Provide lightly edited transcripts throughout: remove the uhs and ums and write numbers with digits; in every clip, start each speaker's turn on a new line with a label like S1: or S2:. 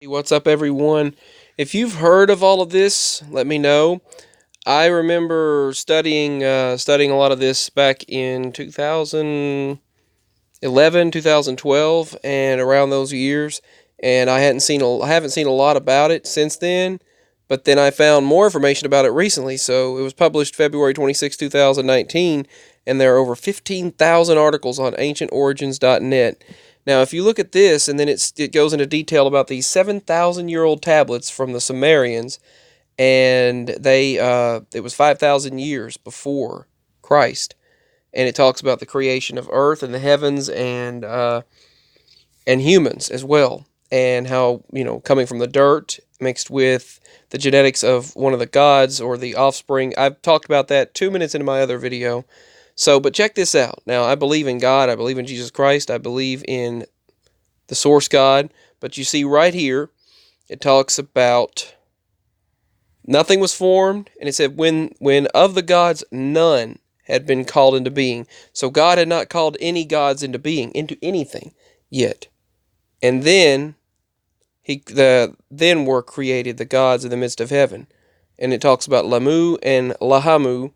S1: Hey, what's up, everyone? If you've heard of all of this, let me know. I remember studying a lot of this back in 2011, 2012, and around those years, and I haven't seen a lot about it since then. But then I found more information about it recently. So it was published February 26, 2019, and there are over 15,000 articles on ancientorigins.net. Now, if you look at this, and then it goes into detail about these 7,000-year-old tablets from the Sumerians, and it was 5,000 years before Christ, and it talks about the creation of Earth and the heavens and humans as well, and how coming from the dirt mixed with the genetics of one of the gods or the offspring. I've talked about that 2 minutes into my other video. So, but check this out. Now, I believe in God. I believe in Jesus Christ. I believe in the source God. But you see right here, it talks about nothing was formed, and it said when of the gods none had been called into being. So God had not called any gods into being, into anything yet. And then were created the gods in the midst of heaven. And it talks about Lamu and Lahamu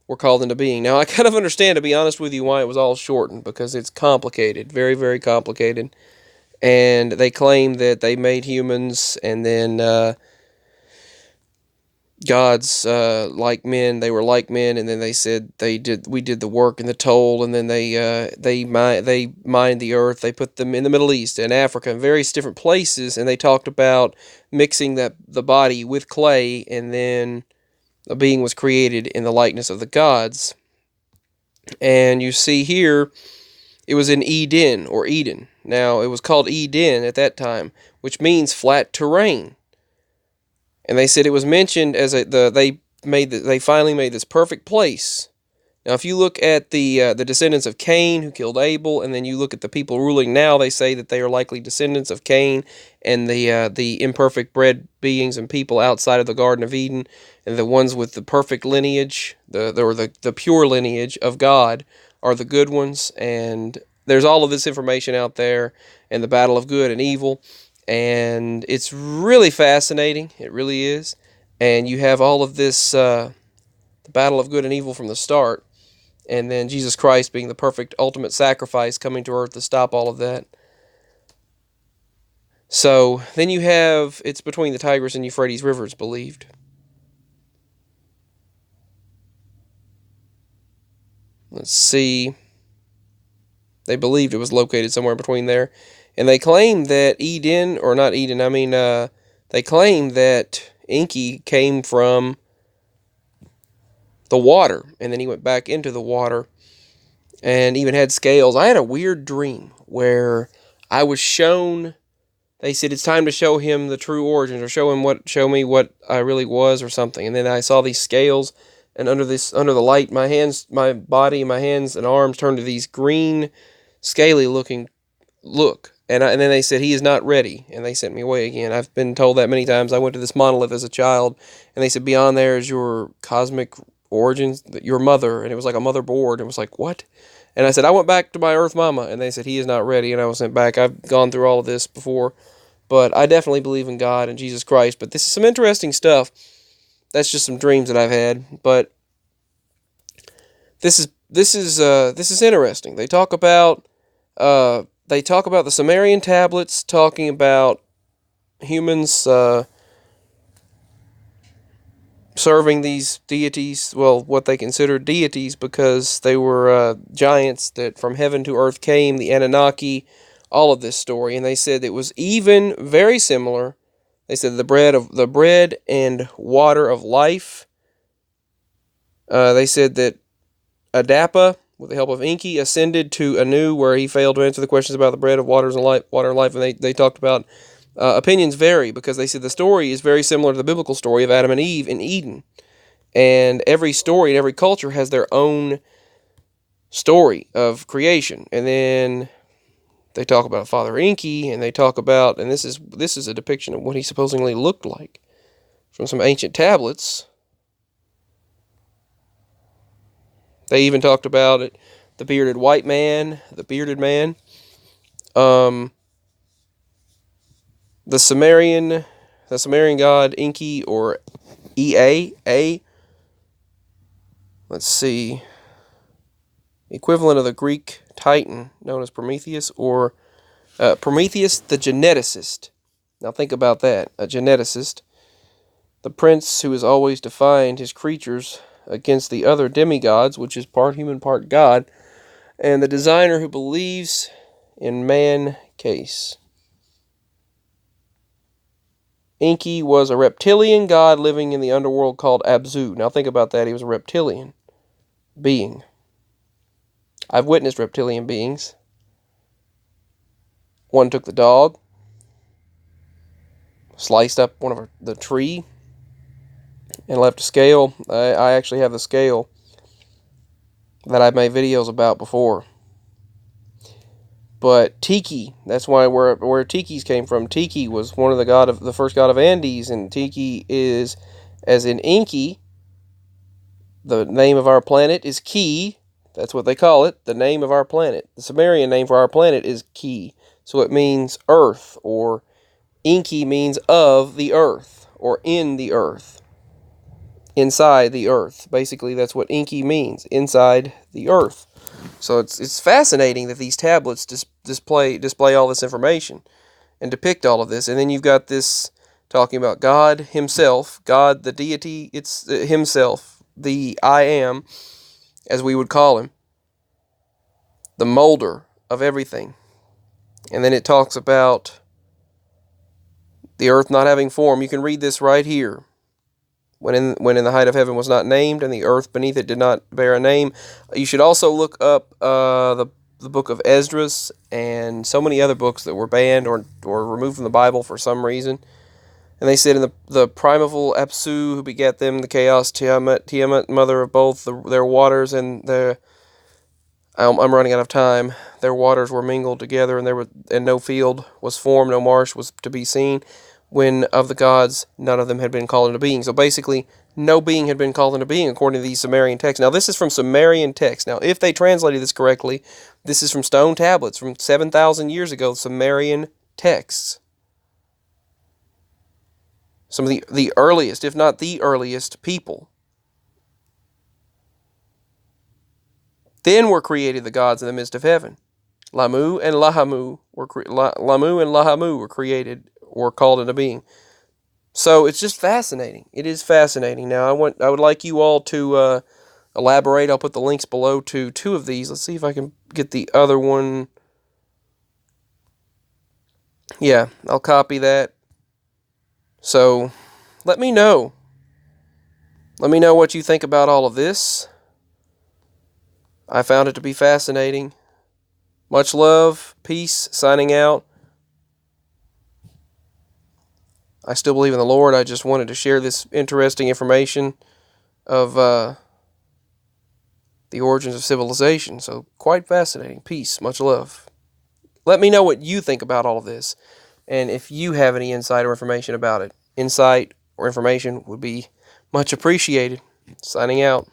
S1: were called into being. Now I kind of understand, to be honest with you, why it was all shortened, because it's complicated, very, very complicated. And they claim that they made humans, and then gods like men. They were like men, and then they said we did the work and the toll, and then they mined the earth. They put them in the Middle East and Africa and various different places, and they talked about mixing the body with clay, and then a being was created in the likeness of the gods. And you see here, it was in Eden or Eden. Now it was called Eden at that time, which means flat terrain. And they said it was mentioned as they finally made this perfect place. Now, if you look at the descendants of Cain who killed Abel, and then you look at the people ruling now, they say that they are likely descendants of Cain and the imperfect bred beings and people outside of the Garden of Eden, and the ones with the perfect lineage, the pure lineage of God, are the good ones. And there's all of this information out there, and the battle of good and evil, and it's really fascinating. It really is. And you have all of this, the battle of good and evil from the start, and then Jesus Christ being the perfect ultimate sacrifice coming to earth to stop all of that. So then you have, it's between the Tigris and Euphrates rivers, believed. Let's see. They believed it was located somewhere between there. And they claim that Eden, or not Eden, I mean, they claim that Enki came from the water, and then he went back into the water and even had scales. I had a weird dream where I was shown. They said it's time to show him the true origins, or show me what I really was, or something. And then I saw these scales, and under the light, my body, my hands and arms turned to these green, scaly looking look. And then they said he is not ready, and they sent me away again. I've been told that many times. I went to this monolith as a child, and they said beyond there is your cosmic origins, your mother, and it was like a motherboard. It was like, what? And I said, I went back to my Earth Mama, and they said he is not ready, and I was sent back. I've gone through all of this before, but I definitely believe in God and Jesus Christ. But this is some interesting stuff. That's just some dreams that I've had. But this is interesting. They talk about the Sumerian tablets, talking about humans serving these deities, well, what they considered deities, because they were giants that from heaven to earth came, the Annanaki, all of this story. And they said it was even very similar. They said the bread and water of life. They said that Adapa, with the help of Enki, ascended to Anu, where he failed to answer the questions about the bread of water and life. And they talked about opinions vary, because they said the story is very similar to the biblical story of Adam and Eve in Eden. And every story and every culture has their own story of creation. And then they talk about Father Enki, and they talk about, and this is a depiction of what he supposedly looked like from some ancient tablets. They even talked about it, the bearded white man, the bearded man. Um, The Sumerian god Enki, or Ea. Let's see. Equivalent of the Greek Titan known as Prometheus, or Prometheus the geneticist. Now think about that. A geneticist. The prince who has always defined his creatures against the other demigods, which is part human, part god. And the designer who believes in man case. Enki was a reptilian god living in the underworld called Abzu. Now think about that. He was a reptilian being. I've witnessed reptilian beings. One took the dog, sliced up the tree, and left a scale. I actually have the scale that I've made videos about before. But Tiki, that's where Tikis came from. Tiki was one of the first god of Andes, and Tiki is, as in Enki, the name of our planet is Ki. That's what they call it, the name of our planet. The Sumerian name for our planet is Ki. So it means earth, or Enki means of the earth, or in the earth, inside the earth. Basically, that's what Enki means, inside the earth. So it's fascinating that these tablets display all this information and depict all of this. And then you've got this talking about God himself, God the deity, it's himself, the I am, as we would call him, the molder of everything. And then it talks about the earth not having form. You can read this right here. When in the height of heaven was not named, and the earth beneath it did not bear a name. You should also look up the book of Esdras and so many other books that were banned or removed from the Bible for some reason. And they said, in the primeval Apsu, who begat them, the chaos Tiamat, mother of both their waters and their... I'm running out of time. Their waters were mingled together, and no field was formed, no marsh was to be seen. When of the gods, none of them had been called into being. So basically, no being had been called into being according to these Sumerian texts. Now, this is from Sumerian texts. Now, if they translated this correctly, this is from stone tablets from 7,000 years ago, Sumerian texts. Some of the earliest, if not the earliest, people. Then were created the gods in the midst of heaven. Lamu and Lahamu were created, or called into being. So it's just fascinating. It is fascinating. Now I would like you all to elaborate. I'll put the links below to 2 of these. Let's see if I can get the other one. Yeah, I'll copy that. So let me know. Let me know what you think about all of this. I found it to be fascinating. Much love. Peace. Signing out. I still believe in the Lord. I just wanted to share this interesting information of the origins of civilization. So, quite fascinating. Peace. Much love. Let me know what you think about all of this, and if you have any insight or information about it. Insight or information would be much appreciated. Signing out.